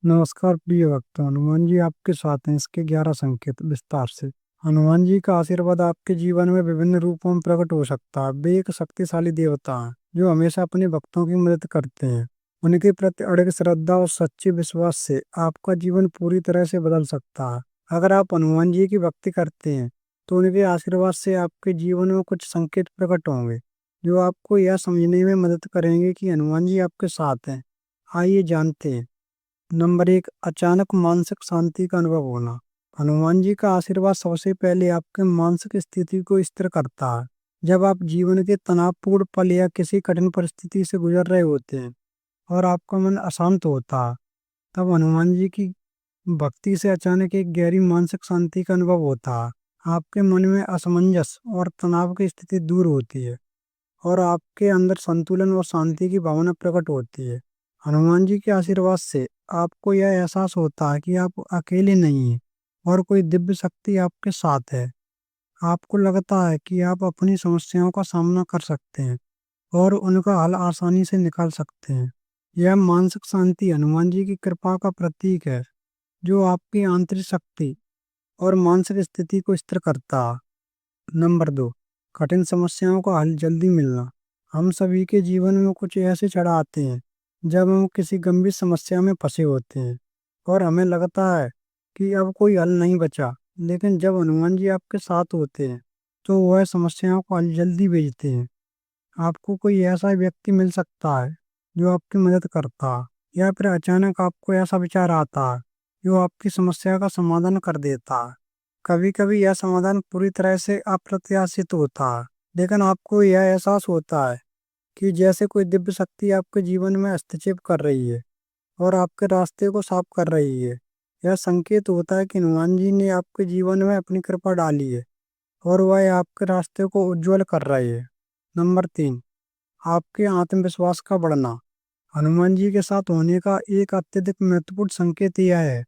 नमस्कार प्रिय भक्तों, हनुमान जी आपके साथ हैं। इसके 11 संकेत विस्तार से। हनुमान जी का आशीर्वाद आपके जीवन में विभिन्न रूपों में प्रकट हो सकता है। वे एक शक्तिशाली देवता हैं जो हमेशा अपने भक्तों की मदद करते हैं। उनके प्रति अड़िग श्रद्धा और सच्चे विश्वास से आपका जीवन पूरी तरह से बदल सकता है। अगर आप हनुमान जी की भक्ति करते हैं तो उनके आशीर्वाद से आपके जीवन में कुछ संकेत प्रकट होंगे जो आपको यह समझने में मदद करेंगे कि हनुमान जी आपके साथ हैं। आइए जानते हैं। नंबर 1, अचानक मानसिक शांति का अनुभव होना। हनुमान जी का आशीर्वाद सबसे पहले आपके मानसिक स्थिति को स्थिर करता है। जब आप जीवन के तनावपूर्ण पल या किसी कठिन परिस्थिति से गुजर रहे होते हैं और आपका मन अशांत होता है, तब हनुमान जी की भक्ति से अचानक एक गहरी मानसिक शांति का अनुभव होता है। आपके मन में असमंजस और तनाव की स्थिति दूर होती है और आपके अंदर संतुलन और शांति की भावना प्रकट होती है। हनुमान जी के आशीर्वाद से आपको यह एहसास होता है कि आप अकेले नहीं हैं और कोई दिव्य शक्ति आपके साथ है। आपको लगता है कि आप अपनी समस्याओं का सामना कर सकते हैं और उनका हल आसानी से निकाल सकते हैं। यह मानसिक शांति हनुमान जी की कृपा का प्रतीक है जो आपकी आंतरिक शक्ति और मानसिक स्थिति को स्थिर करता है। नंबर 2, कठिन समस्याओं का हल जल्दी मिलना। हम सभी के जीवन में कुछ ऐसे क्षण आते हैं जब हम किसी गंभीर समस्या में फंसे होते हैं और हमें लगता है कि अब कोई हल नहीं बचा। लेकिन जब हनुमान जी आपके साथ होते हैं तो वह समस्याओं को हल जल्दी भेजते हैं। आपको कोई ऐसा व्यक्ति मिल सकता है जो आपकी मदद करता है, या फिर अचानक आपको ऐसा विचार आता है जो आपकी समस्या का समाधान कर देता है। कभी कभी यह समाधान पूरी तरह से अप्रत्याशित होता है, लेकिन आपको यह एहसास होता है कि जैसे कोई दिव्य शक्ति आपके जीवन में हस्तक्षेप कर रही है और आपके रास्ते को साफ कर रही है। यह संकेत होता है कि हनुमान जी ने आपके जीवन में अपनी कृपा डाली है और वह आपके रास्ते को उज्जवल कर रहे हैं। नंबर 3, आपके आत्मविश्वास का बढ़ना। हनुमान जी के साथ होने का एक अत्यधिक महत्वपूर्ण संकेत यह है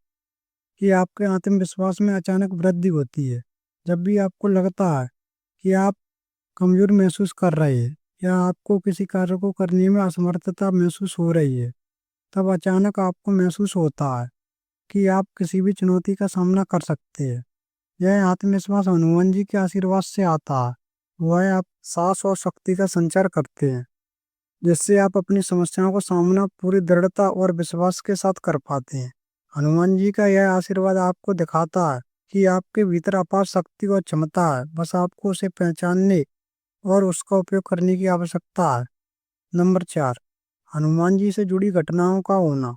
कि आपके आत्मविश्वास में अचानक वृद्धि होती है। जब भी आपको लगता है कि आप कमजोर महसूस कर रहे हैं या आपको किसी कार्य को करने में असमर्थता महसूस हो रही है, तब अचानक आपको महसूस होता है कि आप किसी भी चुनौती का सामना कर सकते हैं। यह आत्मविश्वास हनुमान जी के आशीर्वाद से आता है। वह आप साहस और शक्ति का संचार करते हैं जिससे आप अपनी समस्याओं का सामना पूरी दृढ़ता और विश्वास के साथ कर पाते हैं। हनुमान जी का यह आशीर्वाद आपको दिखाता है कि आपके भीतर अपार शक्ति और क्षमता है, बस आपको उसे पहचानने और उसका उपयोग करने की आवश्यकता है। नंबर 4, हनुमान जी से जुड़ी घटनाओं का होना।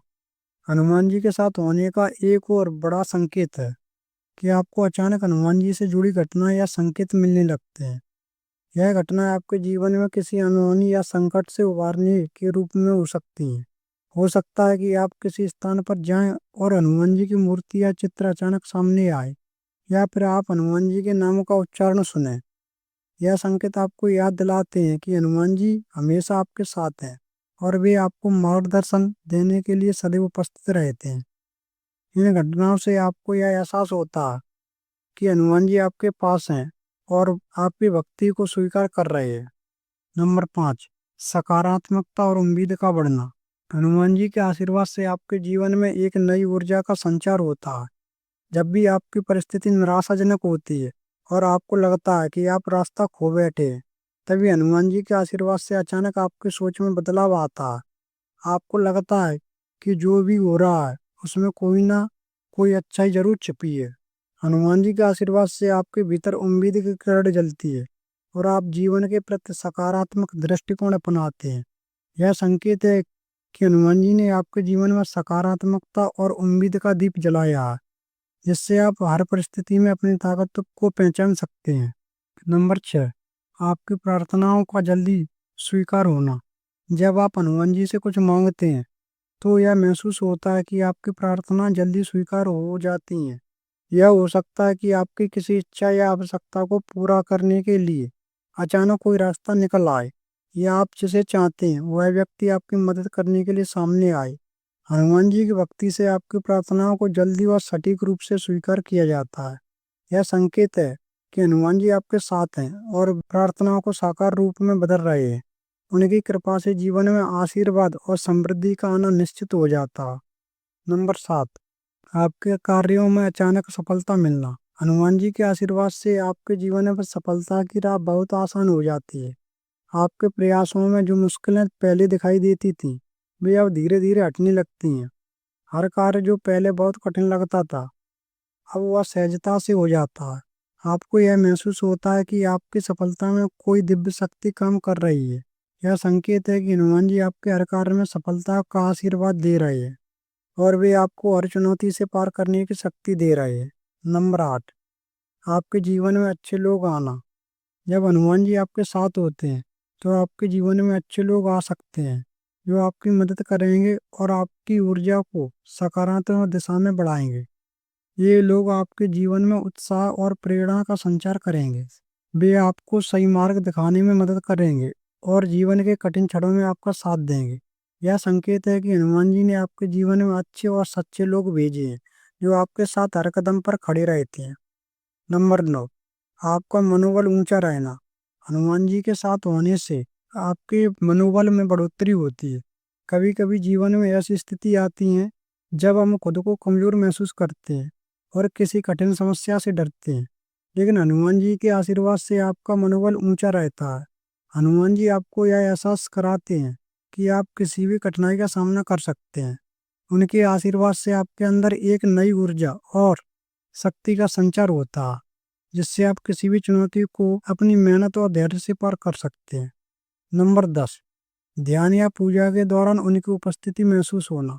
हनुमान जी के साथ होने का एक और बड़ा संकेत है कि आपको अचानक हनुमान जी से जुड़ी घटना या संकेत मिलने लगते हैं। यह घटना आपके जीवन में किसी अनहोनी या संकट से उबारने के रूप में हो सकती है। हो सकता है कि आप किसी स्थान पर जाएं और हनुमान जी की मूर्ति या चित्र अचानक सामने आए, या फिर आप हनुमान जी के नामों का उच्चारण सुने। यह संकेत आपको याद दिलाते हैं कि हनुमान जी हमेशा आपके साथ हैं और वे आपको मार्गदर्शन देने के लिए सदैव उपस्थित रहते हैं। इन घटनाओं से आपको यह एहसास होता है कि हनुमान जी आपके पास हैं और आपकी भक्ति को स्वीकार कर रहे हैं। नंबर 5, सकारात्मकता और उम्मीद का बढ़ना। हनुमान जी के आशीर्वाद से आपके जीवन में एक नई ऊर्जा का संचार होता है। जब भी आपकी परिस्थिति निराशाजनक होती है और आपको लगता है कि आप रास्ता खो बैठे हैं, तभी हनुमान जी के आशीर्वाद से अचानक आपकी सोच में बदलाव आता है। आपको लगता है कि जो भी हो रहा है उसमें कोई ना कोई अच्छाई जरूर छिपी है। हनुमान जी के आशीर्वाद से आपके भीतर उम्मीद की किरण जलती है और आप जीवन के प्रति सकारात्मक दृष्टिकोण अपनाते हैं। यह संकेत है कि हनुमान जी ने आपके जीवन में सकारात्मकता और उम्मीद का दीप जलाया है, जिससे आप हर परिस्थिति में अपनी ताकत को पहचान सकते हैं। नंबर 6, आपकी प्रार्थनाओं का जल्दी स्वीकार होना। जब आप हनुमान जी से कुछ मांगते हैं तो यह महसूस होता है कि आपकी प्रार्थना जल्दी स्वीकार हो जाती हैं। यह हो सकता है कि आपकी किसी इच्छा या आवश्यकता को पूरा करने के लिए अचानक कोई रास्ता निकल आए, या आप जिसे चाहते हैं वह व्यक्ति आपकी मदद करने के लिए सामने आए। हनुमान जी की भक्ति से आपकी प्रार्थनाओं को जल्दी और सटीक रूप से स्वीकार किया जाता है। यह संकेत है कि हनुमान जी आपके साथ हैं और प्रार्थनाओं को साकार रूप में बदल रहे हैं। उनकी कृपा से जीवन में आशीर्वाद और समृद्धि का आना निश्चित हो जाता है। नंबर 7, आपके कार्यों में अचानक सफलता मिलना। हनुमान जी के आशीर्वाद से आपके जीवन में सफलता की राह बहुत आसान हो जाती है। आपके प्रयासों में जो मुश्किलें पहले दिखाई देती थीं, वे अब धीरे-धीरे हटने लगती हैं। हर कार्य जो पहले बहुत कठिन लगता था, अब वह सहजता से हो जाता है। आपको यह महसूस होता है कि आपकी सफलता में कोई दिव्य शक्ति काम कर रही है। यह संकेत है कि हनुमान जी आपके हर कार्य में सफलता का आशीर्वाद दे रहे हैं और वे आपको हर चुनौती से पार करने की शक्ति दे रहे हैं। नंबर 8, आपके जीवन में अच्छे लोग आना। जब हनुमान जी आपके साथ होते हैं, तो आपके जीवन में अच्छे लोग आ सकते हैं, जो आपकी मदद करेंगे और आपकी ऊर्जा को सकारात्मक दिशा में बढ़ाएंगे। ये लोग आपके जीवन में उत्साह और प्रेरणा का संचार करेंगे। वे आपको सही मार्ग दिखाने में मदद करेंगे और जीवन के कठिन क्षणों में आपका साथ देंगे। यह संकेत है कि हनुमान जी ने आपके जीवन में अच्छे और सच्चे लोग भेजे हैं, जो आपके साथ हर कदम पर खड़े रहते हैं। नंबर 9, आपका मनोबल ऊंचा रहना। हनुमान जी के साथ होने से आपके मनोबल में बढ़ोतरी होती है। कभी-कभी जीवन में ऐसी स्थिति आती है जब हम खुद को कमजोर महसूस करते हैं और किसी कठिन समस्या से डरते हैं। लेकिन हनुमान जी के आशीर्वाद से आपका मनोबल ऊंचा रहता है। हनुमान जी आपको यह एहसास कराते हैं कि आप किसी भी कठिनाई का सामना कर सकते हैं। उनके आशीर्वाद से आपके अंदर एक नई ऊर्जा और शक्ति का संचार होता है, जिससे आप किसी भी चुनौती को अपनी मेहनत और धैर्य से पार कर सकते हैं। नंबर 10, ध्यान या पूजा के दौरान उनकी उपस्थिति महसूस होना।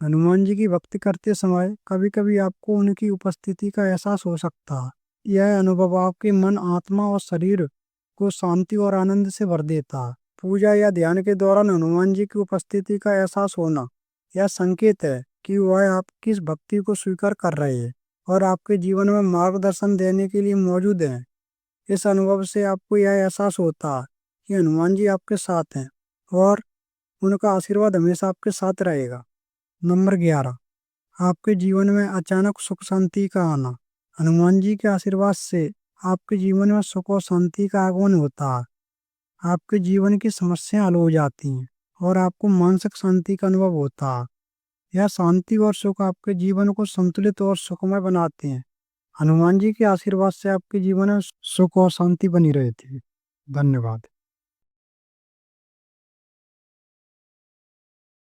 हनुमान जी की भक्ति करते समय कभी-कभी आपको उनकी उपस्थिति का एहसास हो सकता है। यह अनुभव आपके मन, आत्मा और शरीर को शांति और आनंद से भर देता है। पूजा या ध्यान के दौरान हनुमान जी की उपस्थिति का एहसास होना यह संकेत है कि वह आपकी इस भक्ति को स्वीकार कर रहे हैं और आपके जीवन में मार्गदर्शन देने के लिए मौजूद हैं। इस अनुभव से आपको यह एहसास होता है कि हनुमान जी आपके साथ हैं और उनका आशीर्वाद हमेशा आपके साथ रहेगा। नंबर 11, आपके जीवन में अचानक सुख शांति का आना। हनुमान जी के आशीर्वाद से आपके जीवन में सुख और शांति का आगमन होता है। आपके जीवन की समस्याएं हल हो जाती हैं और आपको मानसिक शांति का अनुभव होता है। यह शांति और सुख आपके जीवन को संतुलित और सुखमय बनाते हैं। हनुमान जी के आशीर्वाद से आपके जीवन में सुख और शांति बनी रहती है। धन्यवाद।